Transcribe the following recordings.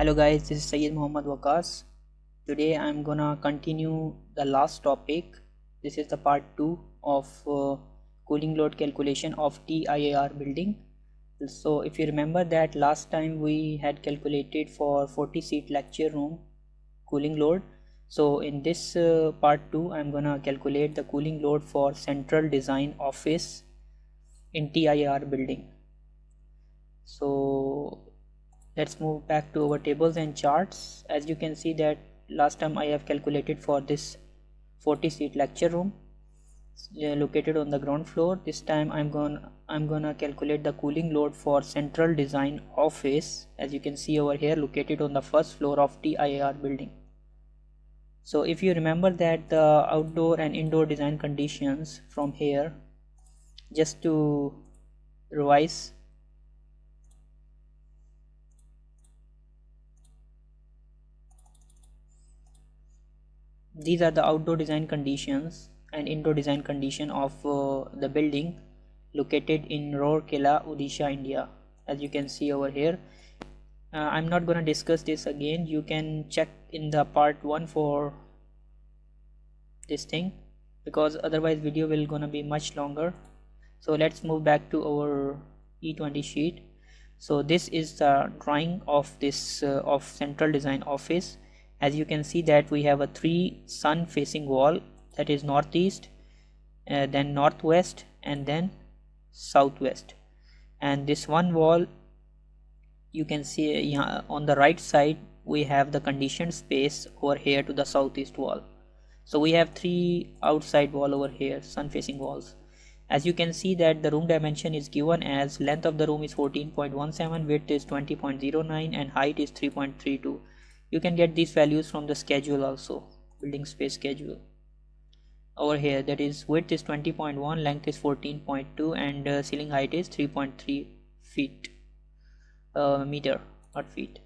Hello guys, this is Syed Muhammad Waqas. Today I'm gonna continue the last topic. This is the part 2 of cooling load calculation of TIAR building. So if you remember that last time we had calculated for 40 seat lecture room cooling load. So in this part 2 I'm gonna calculate the cooling load for central design office in TIAR building. So let's move back to our tables and charts. As you can see that last time I have calculated for this 40 seat lecture room located on the ground floor. This time I'm gonna calculate the cooling load for central design office, as you can see over here, located on the first floor of TIAR building. So if you remember that the outdoor and indoor design conditions from here, just to revise, these are the outdoor design conditions and indoor design condition of the building located in Rourkela, Odisha, India. As you can see over here, I'm not gonna discuss this again. You can check in the part 1 for this thing, because otherwise video will gonna be much longer. So let's move back to our E20 sheet. So this is the drawing of this of central design office. As you can see that we have a 3 sun facing wall, that is northeast, then northwest, and then southwest. And this one wall, you can see on the right side we have the conditioned space over here to the southeast wall. So we have 3 outside wall over here, sun facing walls. As you can see that the room dimension is given as length of the room is 14.17, width is 20.09, and height is 3.32. You can get these values from the schedule also, building space schedule over here. That is, width is 20.1, length is 14.2, and ceiling height is 3.3 feet, meter, not feet.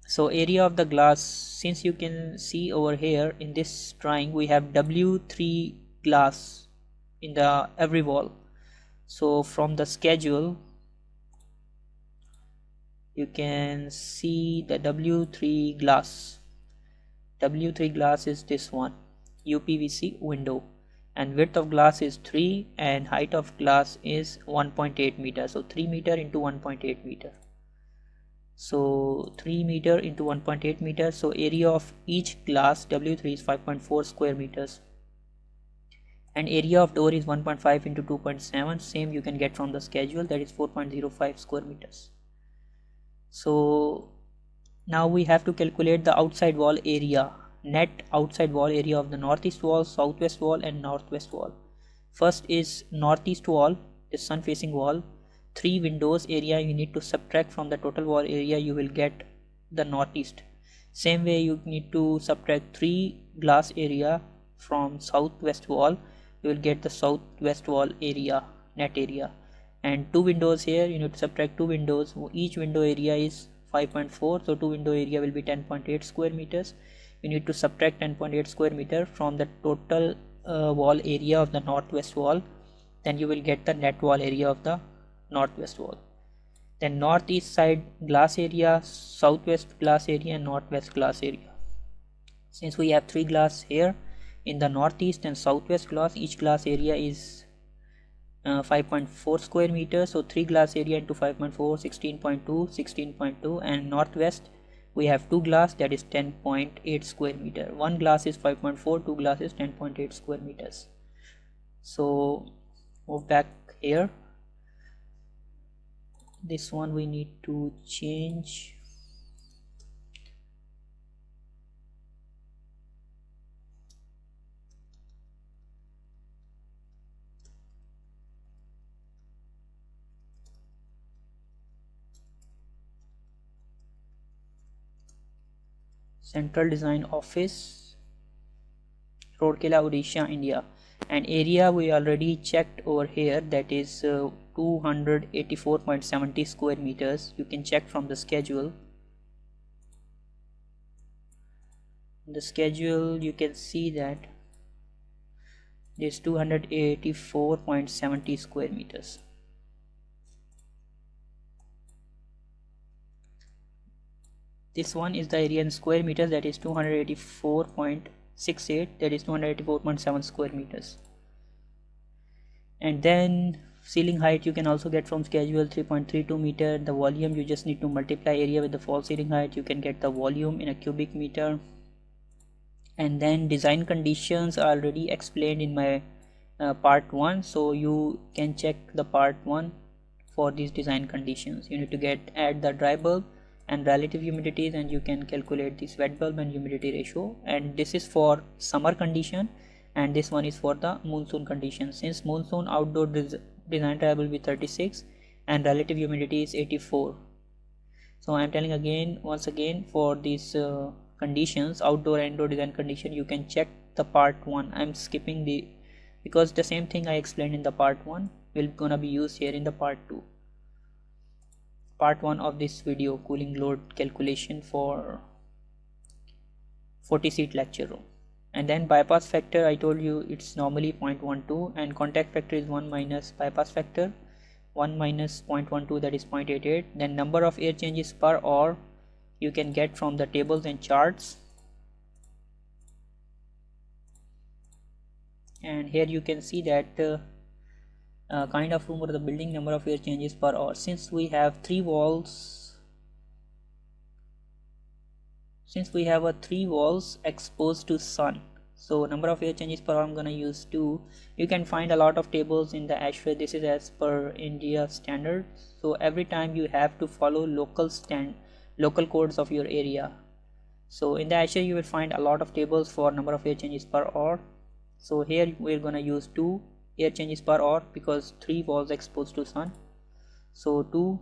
So area of the glass, since you can see over here in this drawing we have W3 glass in the every wall. So from the schedule you can see the W3 glass. W3 glass is this one, UPVC window, and width of glass is 3 and height of glass is 1.8 meter. So 3 meter into 1.8 meter. So 3 meter into 1.8 meter. So area of each glass W3 is 5.4 square meters, and area of door is 1.5 into 2.7. Same you can get from the schedule, that is 4.05 square meters. So now we have to calculate the outside wall area, net outside wall area of the northeast wall, southwest wall, and northwest wall. First is northeast wall, is sun facing wall. 3 windows area you need to subtract from the total wall area, you will get the northeast. Same way you need to subtract 3 glass area from southwest wall, you will get the southwest wall area, net area. And 2 windows here, you need to subtract 2 windows. Each window area is 5.4, so 2 window area will be 10.8 square meters. You need to subtract 10.8 square meter from the total wall area of the northwest wall, then you will get the net wall area of the northwest wall. Then northeast side glass area, southwest glass area, and northwest glass area. Since we have 3 glass here in the northeast and southwest glass, each glass area is 5.4 square meters. So 3 glass area into 5.4, 16.2, 16.2, and northwest we have 2 glass, that is 10.8 square meter. 1 glass is 5.4, 2 glass is 10.8 square meters. So move back here. This one we need to change. Central design office, Rourkela, Odisha, India. And area we already checked over here, that is 284.70 square meters. You can check from the schedule. In the schedule you can see that this 284.70 square meters. This one is the area in square meters, that is 284.68, that is 284.7 square meters. And then ceiling height you can also get from schedule, 3.32 meter. The volume, you just need to multiply area with the false ceiling height, you can get the volume in a cubic meter. And then design conditions are already explained in my part 1, so you can check the part 1 for these design conditions. You need to add the dry bulb and relative humidities, and you can calculate this wet bulb and humidity ratio. And this is for summer condition, and this one is for the monsoon condition. Since monsoon, outdoor design dry will be 36 and relative humidity is 84. So I am telling again, once again, for these conditions, outdoor and indoor design condition, you can check the part 1. I'm skipping the, because the same thing I explained in the part 1 will gonna be used here in the part 2. Part 1 of this video, cooling load calculation for 40 seat lecture room. And then bypass factor, I told you it's normally 0.12, and contact factor is 1 minus bypass factor, 1 minus 0.12, that is 0.88. Then number of air changes per hour you can get from the tables and charts. And here you can see that kind of room or the building, number of air changes per hour. Since we have 3 walls, since we have a 3 walls exposed to sun, so number of air changes per hour I'm gonna use 2. You can find a lot of tables in the ASHRAE. This is as per India standard, so every time you have to follow local codes of your area. So in the ASHRAE you will find a lot of tables for number of air changes per hour. So here we're gonna use 2 air changes per hour because 3 walls exposed to sun, so 2.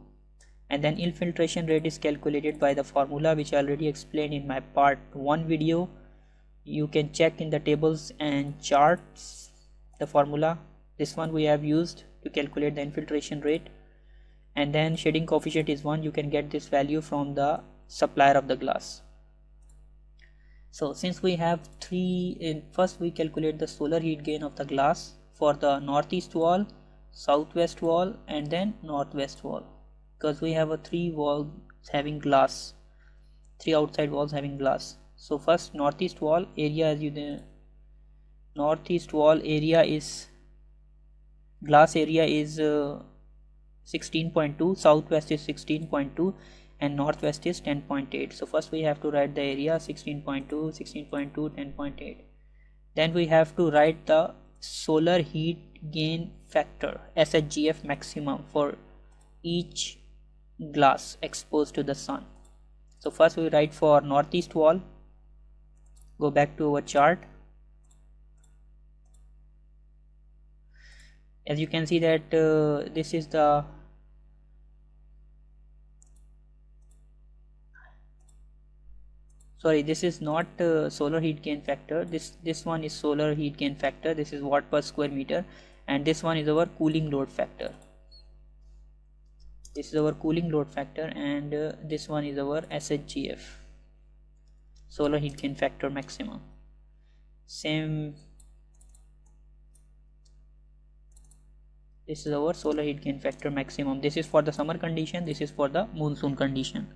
And then infiltration rate is calculated by the formula which I already explained in my part 1 video. You can check in the tables and charts the formula. This one we have used to calculate the infiltration rate. And then shading coefficient is 1. You can get this value from the supplier of the glass. So since we have 3, first we calculate the solar heat gain of the glass for the northeast wall, southwest wall, and then northwest wall, because we have a 3 walls having glass, 3 outside walls having glass. So first northeast wall area, as you know, northeast wall area is, glass area is 16.2, southwest is 16.2, and northwest is 10.8. so first we have to write the area 16.2, 16.2, 10.8. then we have to write the solar heat gain factor, SHGF maximum, for each glass exposed to the sun. So first we write for northeast wall. Go back to our chart. As you can see that this is the this is not solar heat gain factor. This one is solar heat gain factor. This is watt per square meter, and this one is our cooling load factor. This is our cooling load factor, and this one is our SHGF, solar heat gain factor maximum. Same, this is our solar heat gain factor maximum. This is for the summer condition, this is for the monsoon condition.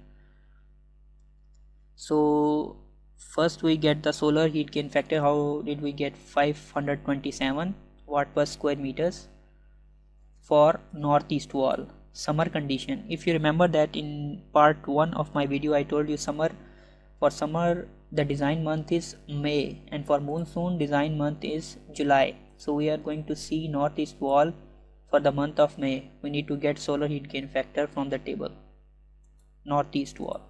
So first we get the solar heat gain factor. How did we get? 527 watt per square meters for northeast wall, summer condition. If you remember that in part 1 of my video I told you for summer the design month is May, and for monsoon design month is July. So we are going to see northeast wall for the month of May. We need to get solar heat gain factor from the table, northeast wall.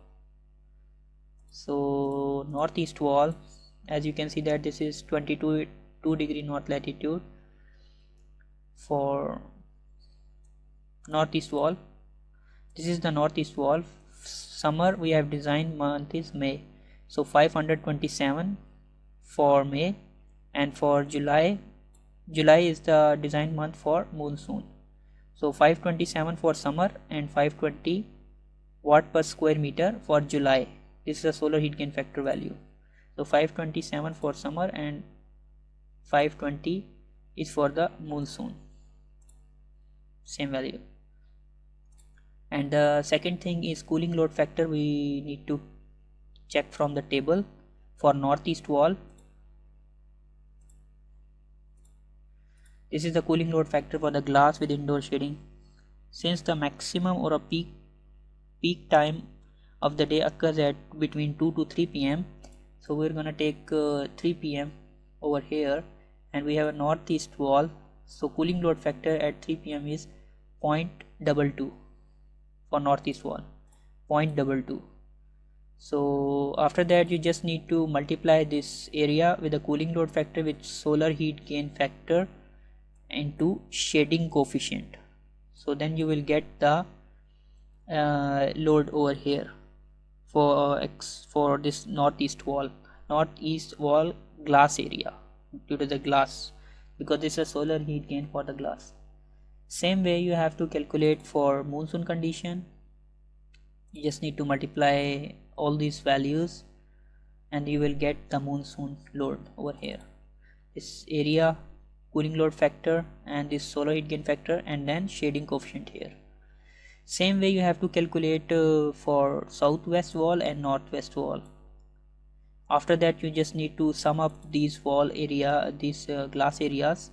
So northeast wall, as you can see that this is 22 degree north latitude for northeast wall. This is the northeast wall. Summer we have design month is May, so 527 for May, and for July is the design month for monsoon. So 527 for summer and 520 watt per square meter for July. This is the solar heat gain factor value. So 527 for summer and 520 is for the monsoon, same value. And the second thing is cooling load factor. We need to check from the table. For northeast wall, this is the cooling load factor for the glass with indoor shading. Since the maximum or a peak time of the day occurs at between 2 to 3 p.m. so we're gonna take 3 p.m. over here, and we have a northeast wall, so cooling load factor at 3 p.m. is 0.22 for northeast wall, 0.22. So after that you just need to multiply this area with the cooling load factor with solar heat gain factor into shading coefficient, so then you will get the load over here for this northeast wall glass area, due to the glass, because this is a solar heat gain for the glass. Same way you have to calculate for monsoon condition. You just need to multiply all these values and you will get the monsoon load over here, this area, cooling load factor, and this solar heat gain factor, and then shading coefficient here. Same way you have to calculate for southwest wall and northwest wall. After that you just need to sum up these wall area, these glass areas.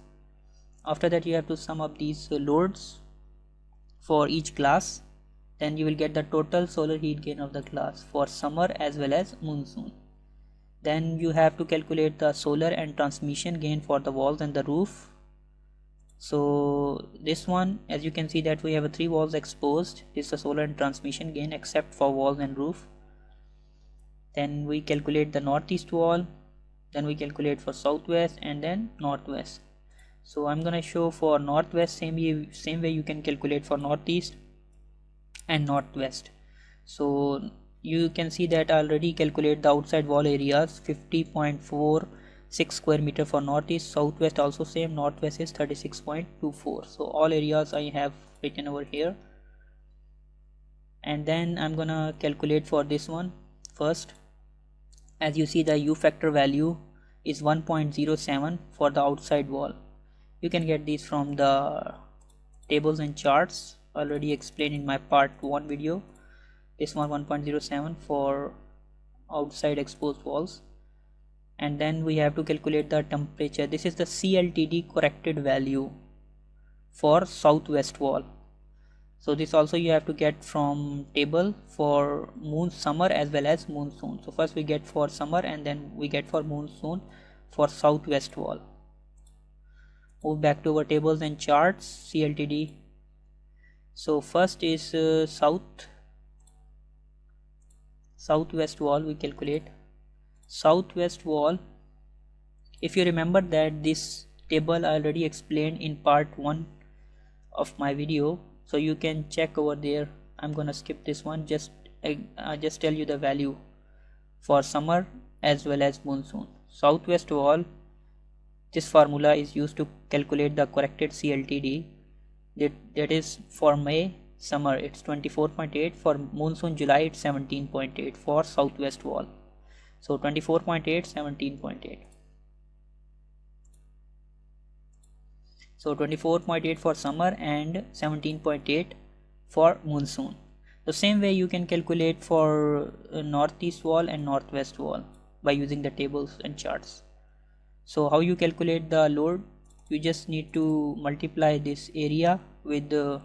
After that you have to sum up these loads for each glass, then you will get the total solar heat gain of the glass for summer as well as monsoon. Then you have to calculate the solar and transmission gain for the walls and the roof. So this one, as you can see that we have 3 walls exposed, this is the solar and transmission gain except for walls and roof. Then we calculate the northeast wall, then we calculate for southwest, and then northwest. So I'm gonna show for northwest, same way you can calculate for northeast and northwest. So you can see that I already calculate the outside wall areas, 50.46 square meter for northeast, southwest also same, northwest is 36.24. so all areas I have written over here. And then I'm gonna calculate for this one first. As you see, the U factor value is 1.07 for the outside wall. You can get these from the tables and charts already explained in my part 1 video. This one 1.07 for outside exposed walls. And then we have to calculate the temperature. This is the CLTD corrected value for southwest wall. So this also you have to get from table for summer as well as monsoon. So first we get for summer and then we get for monsoon for southwest wall. Move back to our tables and charts, CLTD. So first is southwest wall we calculate. Southwest wall, if you remember that this table I already explained in part 1 of my video, so you can check over there. I'm gonna skip this one, just tell you the value for summer as well as monsoon. Southwest wall, this formula is used to calculate the corrected CLTD. That is for May summer it's 24.8, for monsoon July it's 17.8 for southwest wall. So 24.8, 17.8. So 24.8 for summer and 17.8 for monsoon. The same way you can calculate for northeast wall and northwest wall by using the tables and charts. So how you calculate the load? You just need to multiply this area with the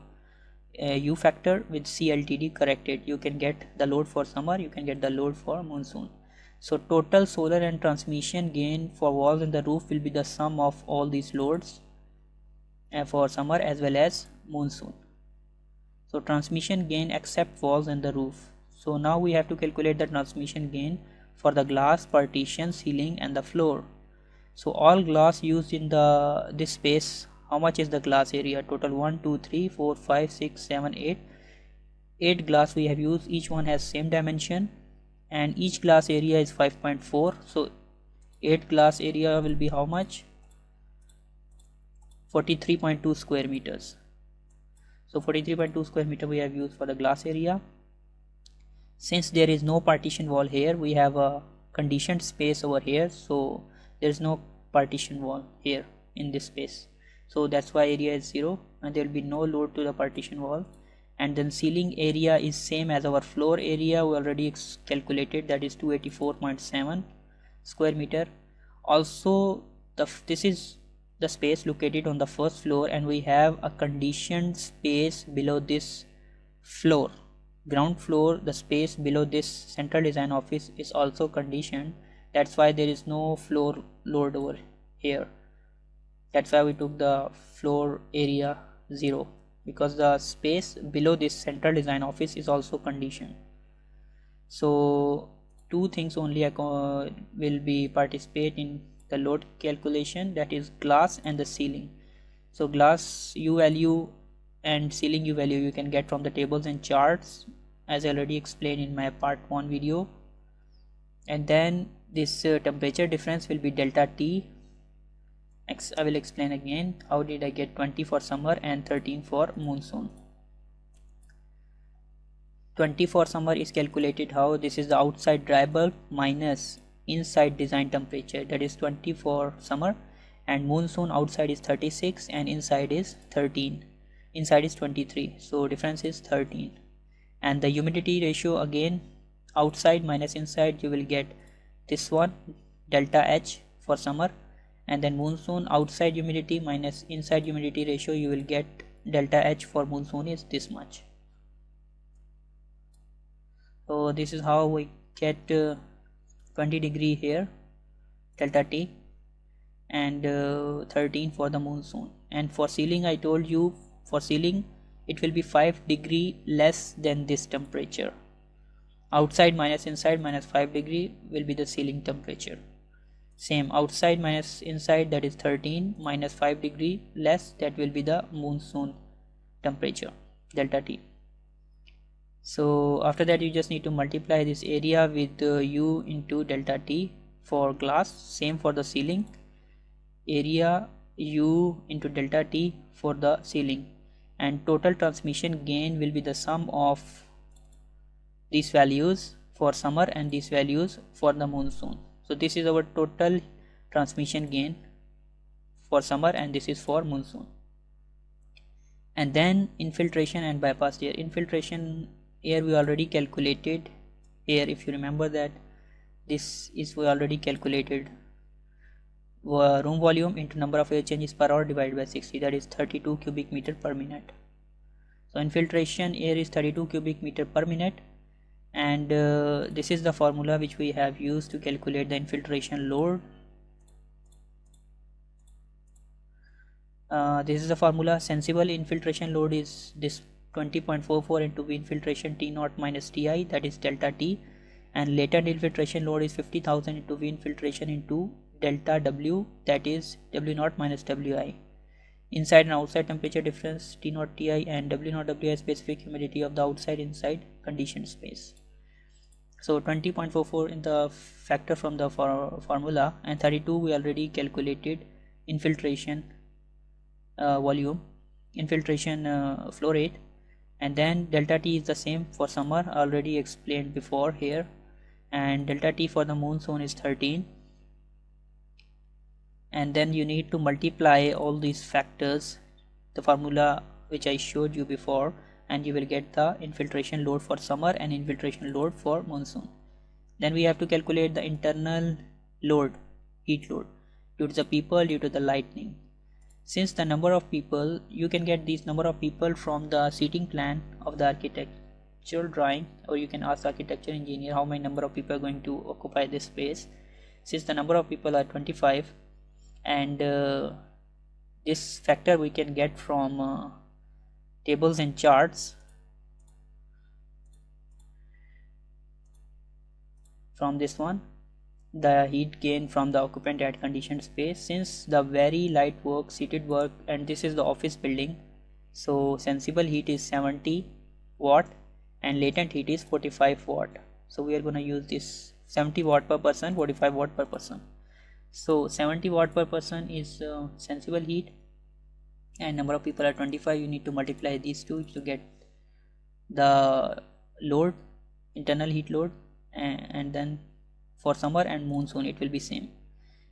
U factor with CLTD corrected. You can get the load for summer, you can get the load for monsoon. So total solar and transmission gain for walls and the roof will be the sum of all these loads for summer as well as monsoon. So transmission gain except walls and the roof. So now we have to calculate the transmission gain for the glass, partition, ceiling and the floor. So all glass used in this space, how much is the glass area? Total 1, 2, 3, 4, 5, 6, 7, 8. 8 glass we have used, each one has same dimension and each glass area is 5.4. so 8 glass area will be how much? 43.2 square meters. So 43.2 square meter we have used for the glass area. Since there is no partition wall here, we have a conditioned space over here, so there is no partition wall here in this space, so that's why area is 0 and there will be no load to the partition wall. and then ceiling area is same as our floor area. We already calculated, that is 284.7 square meter. Also this is the space located on the first floor, and we have a conditioned space below this floor. Ground floor, the space below this central design office is also conditioned. That's why there is no floor load over here. That's why we took the floor area 0, because the space below this central design office is also conditioned. So two things only will be participate in the load calculation, that is glass and the ceiling. So glass U value and ceiling U value you can get from the tables and charts, as I already explained in my part 1 video. And then this temperature difference will be delta T. I will explain again how did I get 20 for summer and 13 for monsoon. 20 for summer is calculated how? This is the outside dry bulb minus inside design temperature, that is 20 for summer, and monsoon outside is 36 and inside is 13, inside is 23, so difference is 13. And the humidity ratio, again outside minus inside, you will get this one, delta H for summer, and then monsoon outside humidity minus inside humidity ratio, you will get delta H for monsoon is this much. So this is how we get 20 degree here, delta T, and 13 for the monsoon. And for ceiling, I told you for ceiling it will be 5 degree less than this temperature. Outside minus inside minus 5 degree will be the ceiling temperature. Same, outside minus inside, that is 13 minus 5 degree less, that will be the monsoon temperature, delta T. So after that you just need to multiply this area with U into delta T for glass. Same for the ceiling, area U into delta T for the ceiling, and total transmission gain will be the sum of these values for summer and these values for the monsoon. So this is our total transmission gain for summer, and this is for monsoon. And then infiltration and bypassed air. Infiltration air we already calculated here, if you remember that this is we already calculated room volume into number of air changes per hour divided by 60, that is 32 cubic meter per minute. So infiltration air is 32 cubic meter per minute, and this is the formula which we have used to calculate the infiltration load. This is the formula. Sensible infiltration load is this 20.44 into V infiltration T naught minus Ti, that is delta T, and latent infiltration load is 50,000 into V infiltration into delta W, that is W naught minus Wi. Inside and outside temperature difference T naught Ti, and W naught Wi specific humidity of the outside inside conditioned space. So 20.44 in the factor from the formula, and 32 we already calculated infiltration volume, infiltration flow rate. And then delta T is the same for summer, already explained before here, and delta T for the monsoon is 13. And then you need to multiply all these factors, the formula which I showed you before, and you will get the infiltration load for summer and infiltration load for monsoon. Then we have to calculate the internal load, heat load, due to the people, due to the lightning. Since the number of people, you can get these number of people from the seating plan of the architectural drawing, or you can ask the architecture engineer how many number of people are going to occupy this space. Since the number of people are 25, and this factor we can get from tables and charts. From this one, the heat gain from the occupant at conditioned space. Since the very light work, seated work, and this is the office building, so sensible heat is 70 watt and latent heat is 45 watt. So we are going to use this 70 watt per person, 45 watt per person. So 70 watt per person is sensible heat, and number of people are 25. You need to multiply these two to get the load, internal heat load, and then for summer and monsoon it will be same.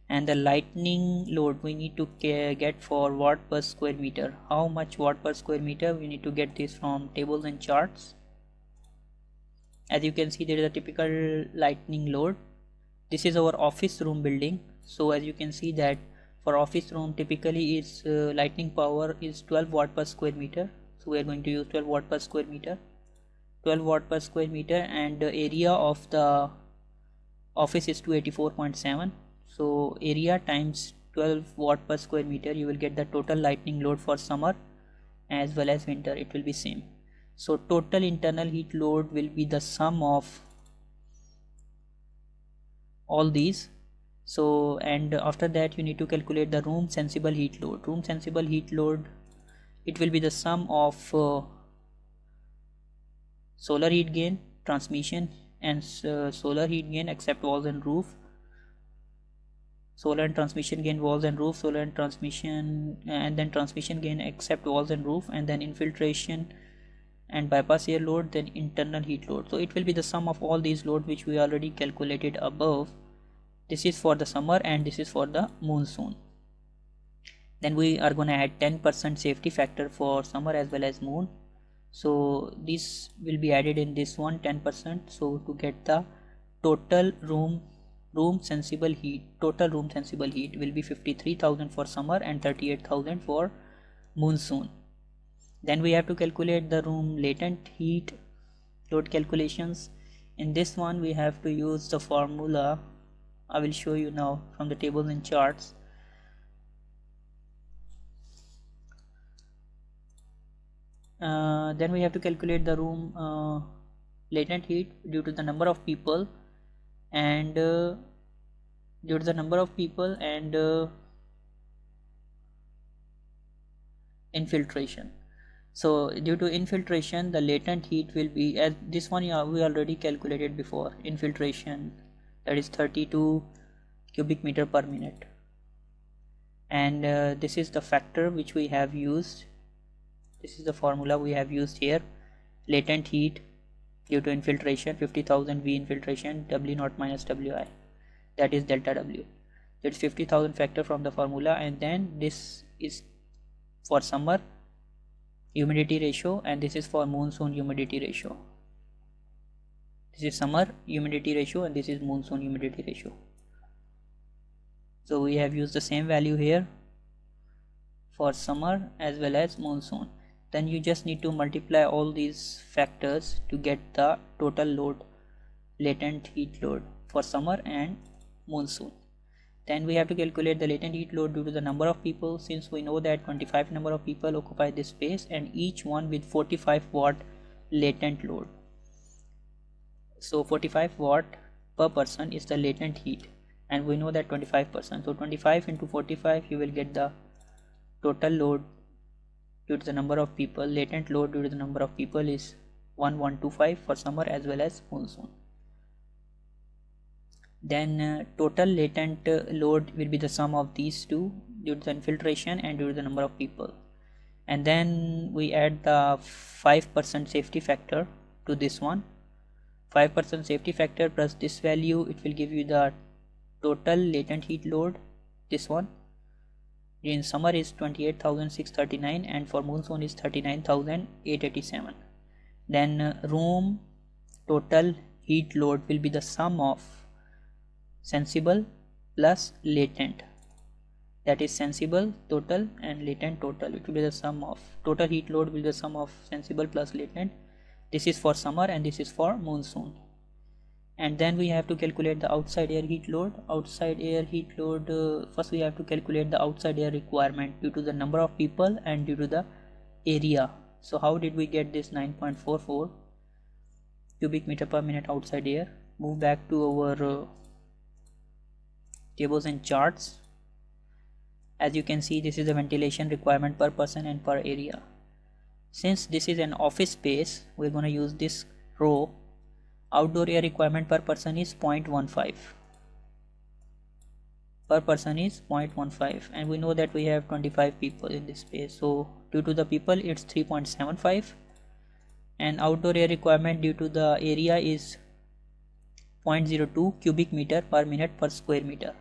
And the lightning load we need to get for watt per square meter. How much watt per square meter? We need to get this from tables and charts. As you can see, there is a typical lightning load. This is our office room building. So as you can see that for office room typically its lightning power is 12 watt per square meter. So we are going to use 12 watt per square meter, 12 watt per square meter, and the area of the office is 284.7. So area times 12 watt per square meter, you will get the total lightning load for summer as well as winter. It will be same. So total internal heat load will be the sum of all these. So and after that you need to calculate the room sensible heat load. Room sensible heat load, it will be the sum of solar heat gain, transmission, and solar heat gain except walls and roof, solar and transmission gain walls and roof, solar and transmission, and then transmission gain except walls and roof, and then infiltration and bypass air load, then internal heat load. So it will be the sum of all these load which we already calculated above. This is for the summer and this is for the monsoon. Then we are going to add 10% safety factor for summer as well as moon. So this will be added in this one, 10%. So to get the total room sensible heat, total room sensible heat will be 53,000 for summer and 38,000 for monsoon. Then we have to calculate the room latent heat load calculations. In this one we have to use the formula. I will show you now from the tables and charts. Then we have to calculate the room latent heat due to the number of people and infiltration. So due to infiltration, the latent heat will be, as this one we already calculated before, infiltration, that is 32 cubic meter per minute, and this is the factor which we have used. This is the formula we have used here. Latent heat due to infiltration, 50,000 V infiltration, W naught minus Wi, that is delta W. That's 50,000 factor from the formula, and then this is for summer humidity ratio and this is for monsoon humidity ratio. This is summer humidity ratio and this is monsoon humidity ratio. So we have used the same value here for summer as well as monsoon. Then you just need to multiply all these factors to get the total load, latent heat load for summer and monsoon. Then we have to calculate the latent heat load due to the number of people, since we know that 25 number of people occupy this space and each one with 45 watt latent load. So 45 watt per person is the latent heat, and we know that 25%. So 25 into 45, you will get the total load due to the number of people. Latent load due to the number of people is 1125 for summer as well as monsoon. Then total latent load will be the sum of these two due to the infiltration and due to the number of people. And then we add the 5% safety factor to this one. 5% safety factor plus this value, it will give you the total latent heat load. This one in summer is 28,639 and for monsoon is 39,887. Then room total heat load will be the sum of sensible plus latent, that is sensible total and latent total. It will be the sum of total heat load will be the sum of sensible plus latent. This is for summer and this is for monsoon. And then we have to calculate the outside air heat load. Outside air heat load, first we have to calculate the outside air requirement due to the number of people and due to the area. So how did we get this 9.44 cubic meter per minute outside air? Move back to our tables and charts. As you can see, this is the ventilation requirement per person and per area. Since this is an office space, we're going to use this row. Outdoor air requirement per person is 0.15 per person is 0.15, and we know that we have 25 people in this space, so due to the people it's 3.75, and outdoor air requirement due to the area is 0.02 cubic meter per minute per square meter.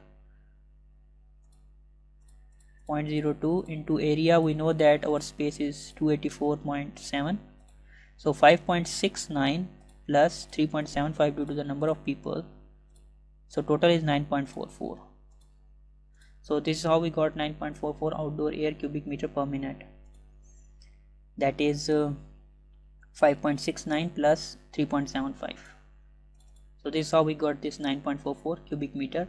0.02 into area. We know that our space is 284.7, so 5.69 plus 3.75 due to the number of people, so total is 9.44. so this is how we got 9.44 outdoor air cubic meter per minute, that is 5.69 plus 3.75. so this is how we got this 9.44 cubic meter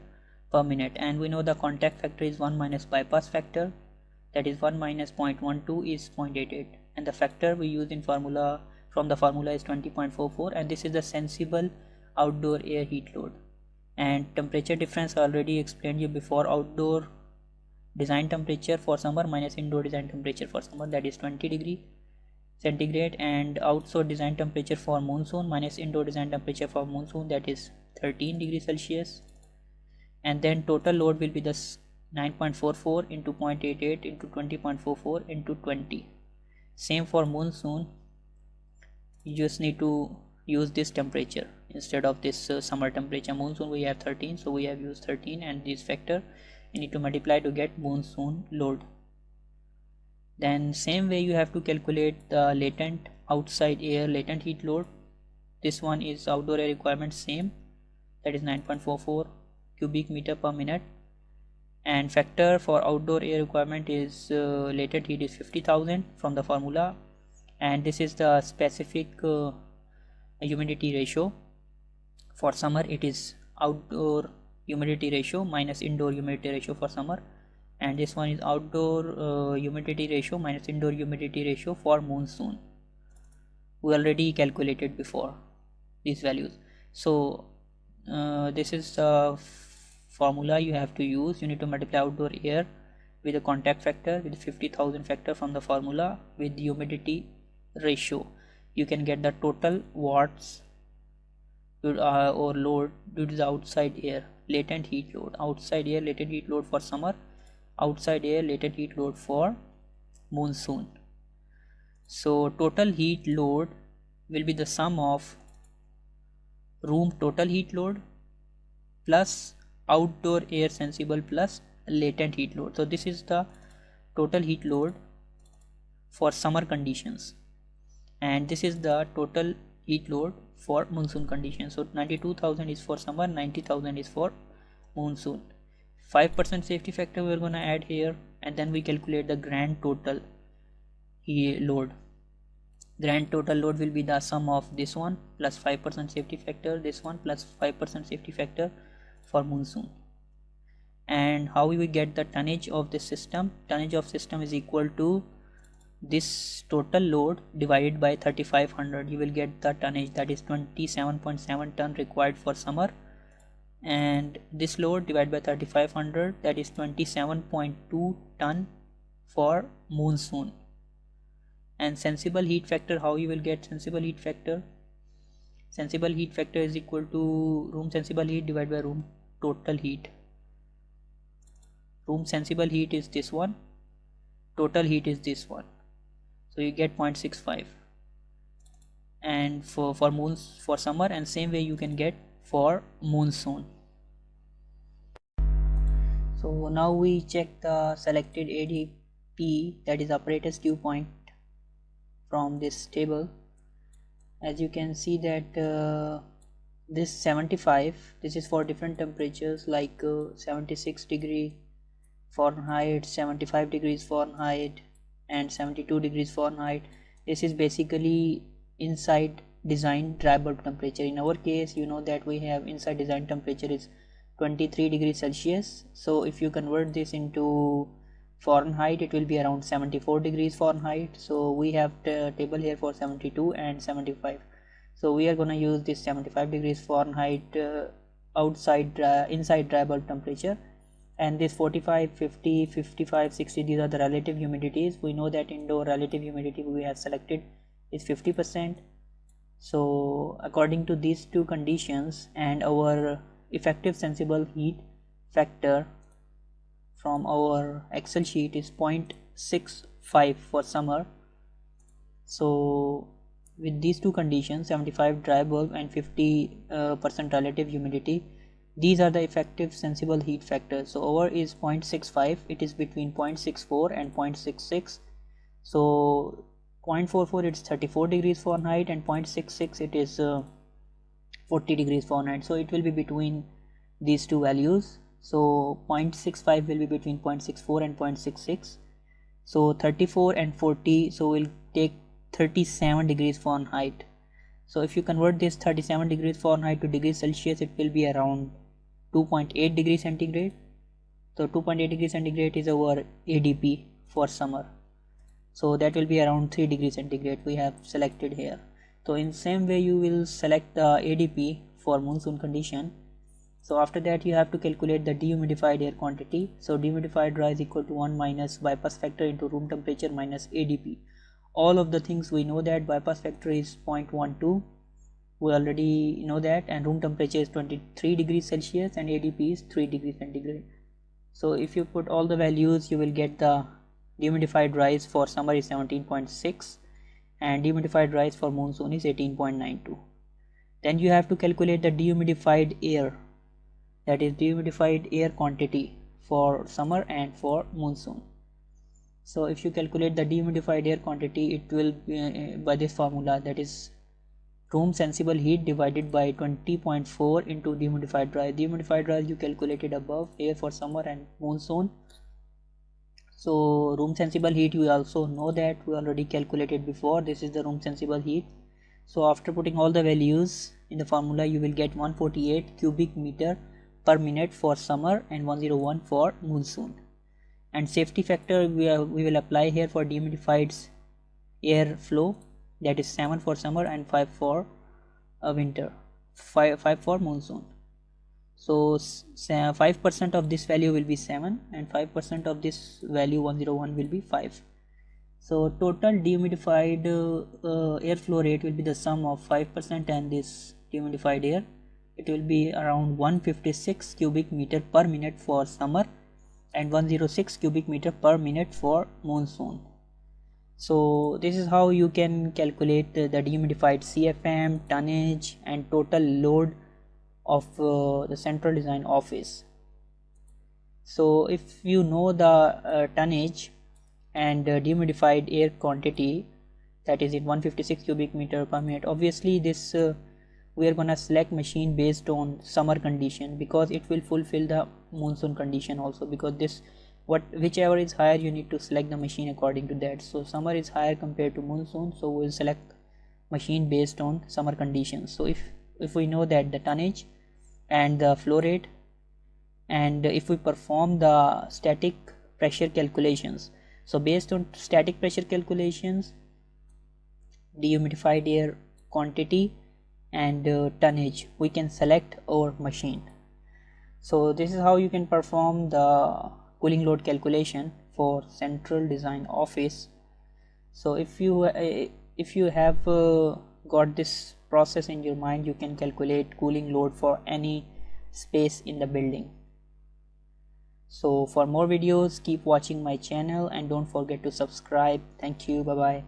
per minute. And we know the contact factor is 1 minus bypass factor, that is 1 minus 0.12 is 0.88, and the factor we use in formula from the formula is 20.44, and this is the sensible outdoor air heat load. And temperature difference already explained you before. Outdoor design temperature for summer minus indoor design temperature for summer, that is 20 degree centigrade, and outdoor design temperature for monsoon minus indoor design temperature for monsoon, that is 13 degrees Celsius. And then total load will be this 9.44 into 0.88 into 20.44 into 20. Same for monsoon, you just need to use this temperature instead of this summer temperature. Monsoon we have 13, so we have used 13, and this factor you need to multiply to get monsoon load. Then same way you have to calculate the latent outside air latent heat load. This one is outdoor air requirement, same, that is 9.44 cubic meter per minute, and factor for outdoor air requirement is latent heat is 50,000 from the formula, and this is the specific humidity ratio. For summer it is outdoor humidity ratio minus indoor humidity ratio for summer, and this one is outdoor humidity ratio minus indoor humidity ratio for monsoon. We already calculated before these values. So this is the formula you have to use. You need to multiply outdoor air with the contact factor with 50,000 factor from the formula with the humidity ratio. You can get the total watts or load due to the outside air latent heat load. Outside air latent heat load for summer, outside air latent heat load for monsoon. So total heat load will be the sum of room total heat load plus outdoor air sensible plus latent heat load. So this is the total heat load for summer conditions, and this is the total heat load for monsoon conditions. So 92,000 is for summer, 90,000 is for monsoon. 5% safety factor we are going to add here, and then we calculate the grand total load. Grand total load will be the sum of this one plus 5% safety factor, this one plus 5% safety factor for monsoon. And how we will get the tonnage of this system? Tonnage of system is equal to this total load divided by 3500. You will get the tonnage, that is 27.7 ton required for summer, and this load divided by 3500, that is 27.2 ton for monsoon. And sensible heat factor, how you will get sensible heat factor? Sensible heat factor is equal to room sensible heat divided by room total heat. Room sensible heat is this one, total heat is this one, so you get 0.65. and for summer, and same way you can get for monsoon. So now we check the selected ADP, that is apparatus dew point, from this table. As you can see that this 75, this is for different temperatures like 76 degree Fahrenheit, 75 degrees Fahrenheit and 72 degrees Fahrenheit. This is basically inside design dry bulb temperature. In our case, you know that we have inside design temperature is 23 degrees Celsius. So if you convert this into Fahrenheit, it will be around 74 degrees Fahrenheit. So we have the table here for 72 and 75. So we are going to use this 75 degrees Fahrenheit inside dry bulb temperature, and this 45, 50, 55, 60, these are the relative humidities. We know that indoor relative humidity we have selected is 50%. So according to these two conditions, and our effective sensible heat factor from our Excel sheet is 0.65 for summer. So with these two conditions, 75 dry bulb and 50% relative humidity, These are the effective sensible heat factors. So our is 0.65, it is between 0.64 and 0.66. So 0.44 it's 34 degrees Fahrenheit and 0.66 it is 40 degrees Fahrenheit. So it will be between these two values. So 0.65 will be between 0.64 and 0.66. So 34 and 40, so we'll take 37 degrees Fahrenheit. So if you convert this 37 degrees Fahrenheit to degrees Celsius, it will be around 2.8 degrees centigrade. So 2.8 degrees centigrade is our ADP for summer. So that will be around 3 degrees centigrade we have selected here. So in same way you will select the ADP for monsoon condition. So after that you have to calculate the dehumidified air quantity. So dehumidified dry is equal to 1 minus bypass factor into room temperature minus ADP. All of the things we know that bypass factor is 0.12, we already know that, and room temperature is 23 degrees Celsius and ADP is 3 degrees centigrade. So if you put all the values, you will get the dehumidified rise for summer is 17.6 and dehumidified rise for monsoon is 18.92. Then you have to calculate the dehumidified air, that is dehumidified air quantity for summer and for monsoon. So if you calculate the dehumidified air quantity, it will be by this formula, that is room sensible heat divided by 20.4 into dehumidified dry. Dehumidified dry you calculated above here for summer and monsoon. So room sensible heat we also know that we already calculated before. This is the room sensible heat. So after putting all the values in the formula, you will get 148 cubic meter per minute for summer and 101 for monsoon. And safety factor we will apply here for dehumidified air flow, that is 7 for summer and 5 for winter, 5 for monsoon. So 5% of this value will be 7 and 5% of this value 101 will be 5. So total dehumidified airflow rate will be the sum of 5% and this dehumidified air. It will be around 156 cubic meter per minute for summer and 106 cubic meter per minute for monsoon. So this is how you can calculate the dehumidified CFM, tonnage and total load of the central design office. So if you know the tonnage and dehumidified air quantity, that is in 156 cubic meter per minute, obviously this we are gonna select machine based on summer condition because it will fulfill the monsoon condition also, because this whichever is higher you need to select the machine according to that. So summer is higher compared to monsoon, so we'll select machine based on summer conditions. So if we know that the tonnage and the flow rate, and if we perform the static pressure calculations, so based on static pressure calculations, dehumidified air quantity and tonnage, we can select our machine. So this is how you can perform the cooling load calculation for central design office. So if you have got this process in your mind, you can calculate cooling load for any space in the building. So for more videos, keep watching my channel and don't forget to subscribe. Thank you. Bye bye.